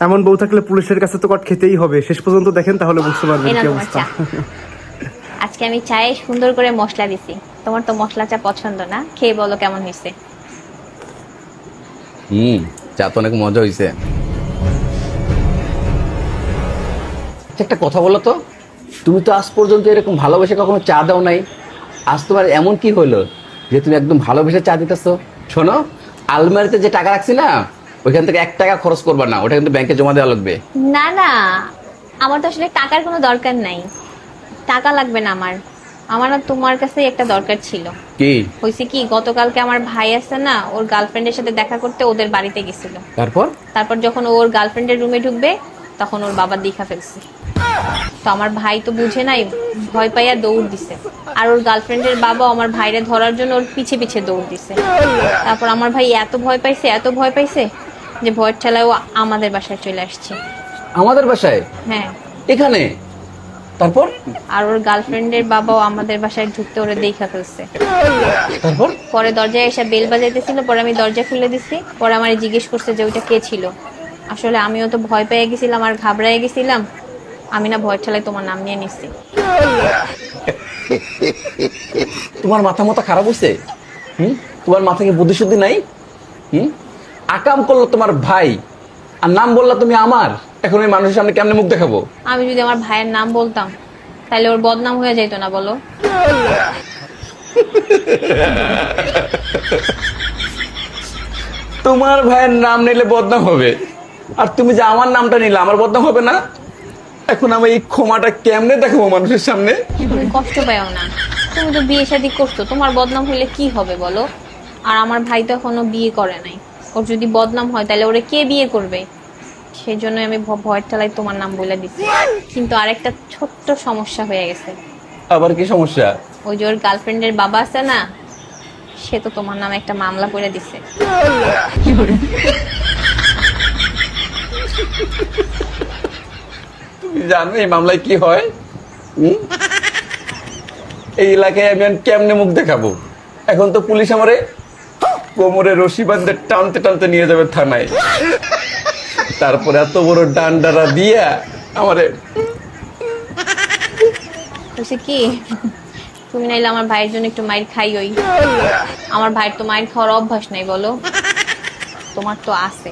এমন বউ থাকলে পুলিশের কাছে তো কট খেতেই হবে। শেষ পর্যন্ত দেখেন, তাহলে বুঝতে পারবেন এই নাও কি তোমার অবস্থা। চা। আজকে আমি চায়ে সুন্দর করে মশলা দিছি। তোমার তো মশলা চা পছন্দ না, খেয়ে বলো কেমন হয়েছে। চা তো অনেক মজা হয়েছে। একটা কথা বলো তো, তুমি তো আজ পর্যন্ত এরকম ভালোবেসে কখনো চা দাও নাই। আজ তোমার এমন কি হলো যে তুমি একদম ভালোবেসে চা দিতেছো? শোনো, আলমারিতে যে টাকা রাখছি না, ওইখান থেকে 1 টাকা খরচ করবা না, ওটা কিন্তু ব্যাংকে জমা দেওয়া লাগবে। না না, আমার তো আসলে টাকার কোনো দরকার নাই। টাকা লাগবে না আমার। আমার না তোমার কাছে একটা দরকার ছিল। কি? হয়েছে কি, গতকালকে আমার ভাই আছে না, ওর গার্লফ্রেন্ডের সাথে দেখা করতে ওদের বাড়িতে গেছিল। তারপর? তারপর যখন ওর গার্লফ্রেন্ডের রুমে ঢুকবে, তখন ওর বাবা দেখা ফেলছে। তো আমার ভাই তো বুঝে নাই, ভয় পাইয়া দৌড় দিছে। আর ওর গার্লফ্রেন্ডের বাবা আমার ভাইরে ধরার জন্য ওর পিছে পিছে দৌড় দিছে। তারপর আমার ভাই এত ভয় পাইছে, এত ভয় পাইছে যে ভয়ের ঠেলায় ও আমাদের বাসায় চলে আসছে। আমাদের বাসায়? হ্যাঁ। এখানে? তারপর? আর ওর গার্লফ্রেন্ডের বাবাও আমাদের বাসায় ঢুকতে ওরে দেখা ফেলছে। তারপর? পরে দরজায় এসে বেল বাজাইতেছিল, পরে আমি দরজা খুলে দিছি। পরে আমার জিজ্ঞেস করছে যে ওইটা কে ছিল। আসলে আমিও তো ভয় পেয়ে গেছিলাম আর ঘাবড়ায় গেছিলাম। আমি না ভয়ের ঠেলায় তোমার নাম নিয়ে নিচ্ছি। তোমার মাথা মতো খারাপ হয়েছে? তোমার মাথায় কি বুদ্ধি শুদ্ধি নাই? আকাম করলো তোমার ভাই, আর নাম বললা তুমি আমার। এখন ওই মানুষের সামনে কেমনে মুখ দেখাবো? আমি যদি আমার ভাইয়ের নাম বলতাম, তাহলে ওর বদনাম হয়ে যাইতো না বলো? তোমার ভাইয়ের নাম নিলে বদনাম হবে, আর তুমি যে আমার নামটা নিলে আমার বদনাম হবে না? এখন আমি এই ক্ষমাটা কেমনে দেখাবো মানুষের সামনে? তুমি কষ্ট পাও না। তুমি তো বিয়ে শাদী করছো, তোমার বদনাম হইলে কি হবে বলো? আর আমার ভাই তো এখনো বিয়ে করে নাই। ওর যদি বদনাম হয় তাহলে ওরে কে বিয়ে করবে? সেই জন্য আমি ভয়ের ঠেলায় তোমার নাম বলে দিচ্ছি। কিন্তু আরেকটা ছোট্ট সমস্যা হয়ে গেছে। আবার কি সমস্যা? ওই যে ওর গার্লফ্রেন্ডের বাবা আছে না, সে তো তোমার নামে একটা মামলা করে দিছে। তুমি জানো এই মামলায় কি হয়? এই এলাকায় আমি আর কেমনে মুখ দেখাবো? এখন তো পুলিশ আমারে কোমরে রশি বাঁধে টানতে টানতে নিয়ে যাবে থানায়। তারপরে এত বড় ডান্ডারা দিয়া আমারে। বলছি কি, তুমি নাইলে আমার ভাইয়ের জন্য একটু মাইর খাই। ওই আমার ভাইয়ের তো মাইর খাওয়ার অভ্যাস নাই বলো, তোমার তো আছে।